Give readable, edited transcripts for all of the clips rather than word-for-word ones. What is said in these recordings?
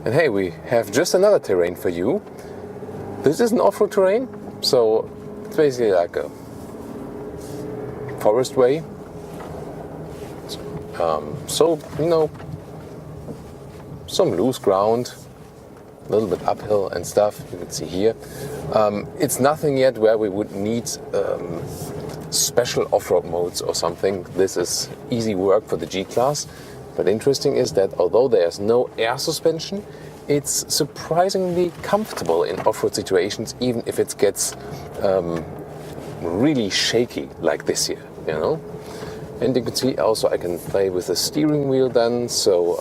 And hey, we have just another terrain for you. This is an off-road terrain, so it's basically like a forest way. So, you know, some loose ground, a little bit uphill and stuff, you can see here. It's nothing yet where we would need special off-road modes or something. This is easy work for the G-Class. But interesting is that although there's no air suspension, it's surprisingly comfortable in off-road situations, even if it gets really shaky like this here, you know. And you can see also I can play with the steering wheel then, so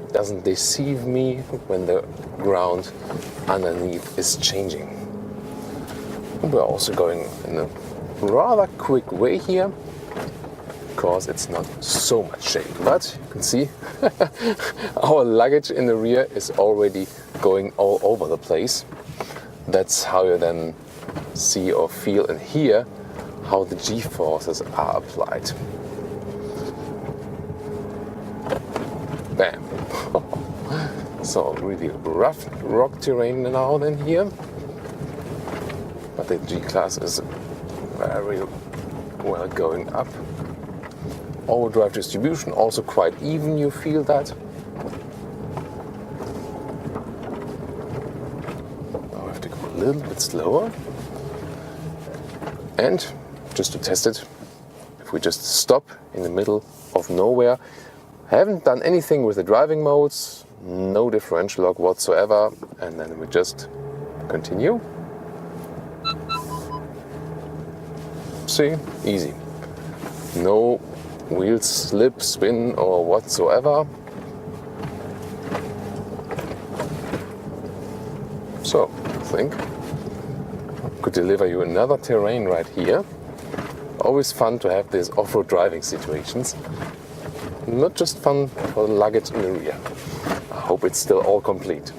it doesn't deceive me when the ground underneath is changing. We're also going in a rather quick way here, because it's not so much shaky. But you can see our luggage in the rear is already going all over the place. That's how you then see or feel and hear how the G-forces are applied. Bam! So really rough rock terrain now then here. But the G-Class is very well going up. Overdrive distribution also quite even, you feel that. Now I have to go a little bit slower. And just to test it, if we just stop in the middle of nowhere, I haven't done anything with the driving modes, no differential lock whatsoever, and then we just continue. See, easy. No wheel slip, spin or whatsoever. So, I think I could deliver you another terrain right here. Always fun to have these off-road driving situations. Not just fun for the luggage in the rear. I hope it's still all complete.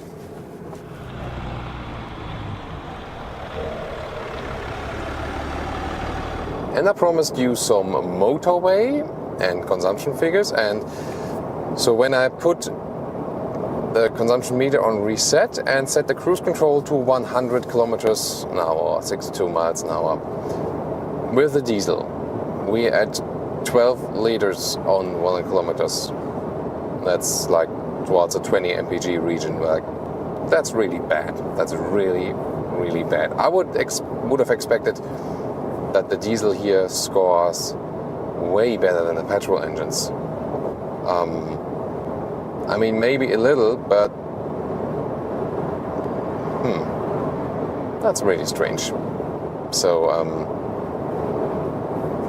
And I promised you some motorway and consumption figures, and so when I put the consumption meter on reset and set the cruise control to 100 kilometers an hour or 62 miles an hour with the diesel, we at 12 liters on 100 kilometers. That's like towards a 20 mpg region. Like, that's really bad. That's really, really bad. I would have expected that the diesel here scores way better than the petrol engines. I mean, maybe a little, but that's really strange. So,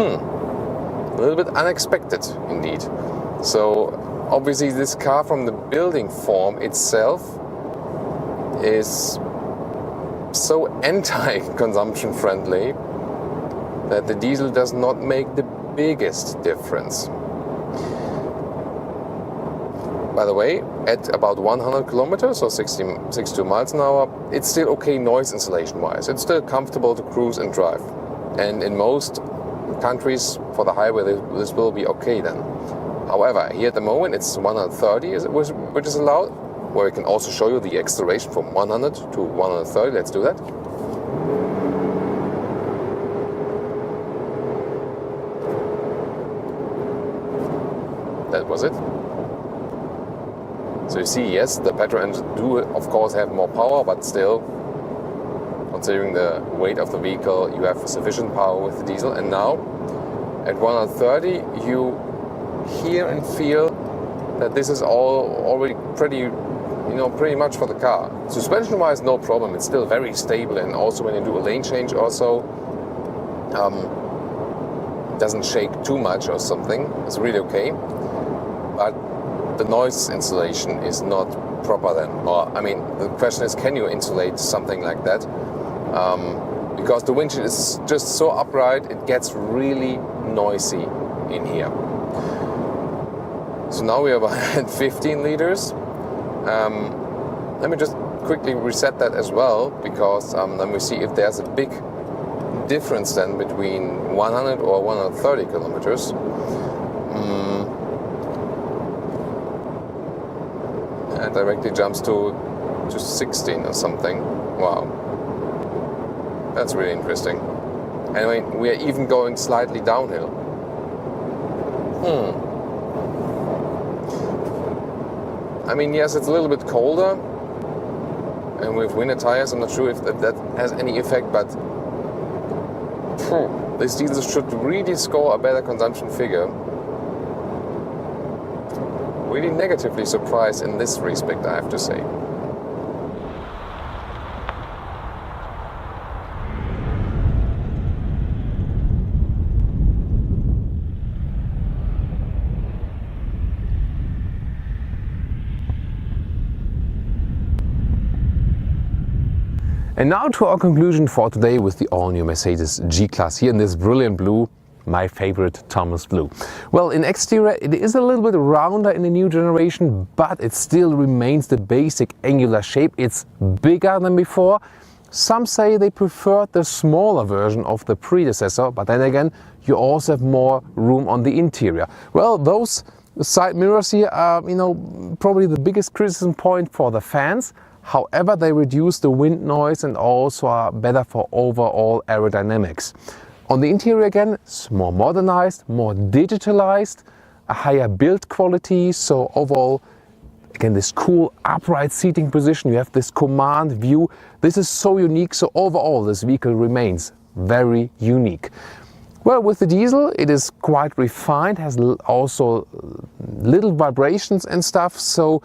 a little bit unexpected indeed. So, obviously this car from the building form itself is so anti-consumption friendly that the diesel does not make the biggest difference. By the way, at about 100 kilometers or 62 miles an hour, it's still okay noise insulation wise. It's still comfortable to cruise and drive. And in most countries for the highway, this will be okay then. However, here at the moment it's 130 which is allowed, where we can also show you the acceleration from 100 to 130. Let's do that. That was it. So you see, yes, the petrol engines do of course have more power, but still, considering the weight of the vehicle, you have sufficient power with the diesel. And now at 130 you hear and feel that this is all already pretty much for the car. Suspension wise, no problem, it's still very stable, and also when you do a lane change also doesn't shake too much or something. It's really okay. But the noise insulation is not proper then. Or, I mean, the question is, can you insulate something like that? Because the windshield is just so upright, it gets really noisy in here. So now we are at 15 liters. Let me just quickly reset that as well, because then we see if there's a big difference then between 100 or 130 kilometers. and directly jumps to 16 or something. Wow. That's really interesting. And I mean, we are even going slightly downhill. I mean, yes, it's a little bit colder, and with winter tires, I'm not sure if that has any effect, but this diesel should really score a better consumption figure. Really negatively surprised in this respect, I have to say. And now to our conclusion for today with the all-new Mercedes G-Class here in this brilliant blue, my favorite Thomas blue. Well, in exterior it is a little bit rounder in the new generation, but it still remains the basic angular shape. It's bigger than before. Some say they preferred the smaller version of the predecessor, but then again, you also have more room on the interior. Well, those side mirrors here are, probably the biggest criticism point for the fans. However, they reduce the wind noise and also are better for overall aerodynamics. On the interior again, it's more modernized, more digitalized, a higher build quality, so overall, again, this cool upright seating position, you have this command view. This is so unique, so overall this vehicle remains very unique. Well, with the diesel, it is quite refined, has also little vibrations and stuff, so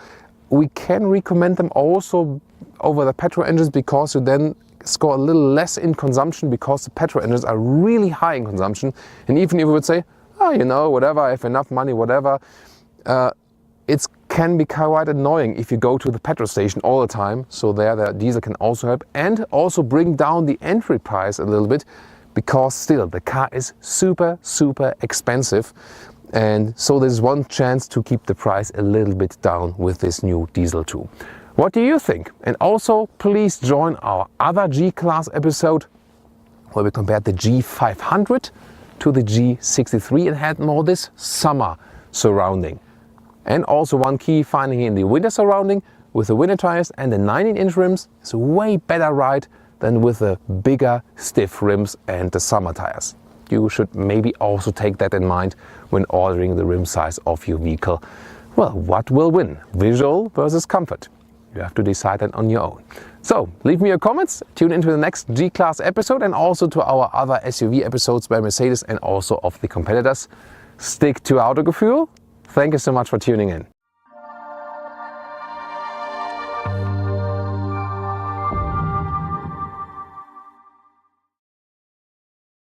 we can recommend them also over the petrol engines, because you then score a little less in consumption, because the petrol engines are really high in consumption. And even if you would say, whatever, I have enough money, whatever, it can be quite annoying if you go to the petrol station all the time. So there, the diesel can also help and also bring down the entry price a little bit, because still the car is super, super expensive. And so there's one chance to keep the price a little bit down with this new diesel too. What do you think? And also please join our other G-Class episode where we compared the G500 to the G63 and had more this summer surrounding. And also one key finding in the winter surrounding with the winter tires and the 19-inch rims is a way better ride than with the bigger stiff rims and the summer tires. You should maybe also take that in mind when ordering the rim size of your vehicle. Well, what will win? Visual versus comfort? You have to decide that on your own. So leave me your comments, tune into the next G-Class episode and also to our other SUV episodes by Mercedes and also of the competitors. Stick to Autogefühl. Thank you so much for tuning in.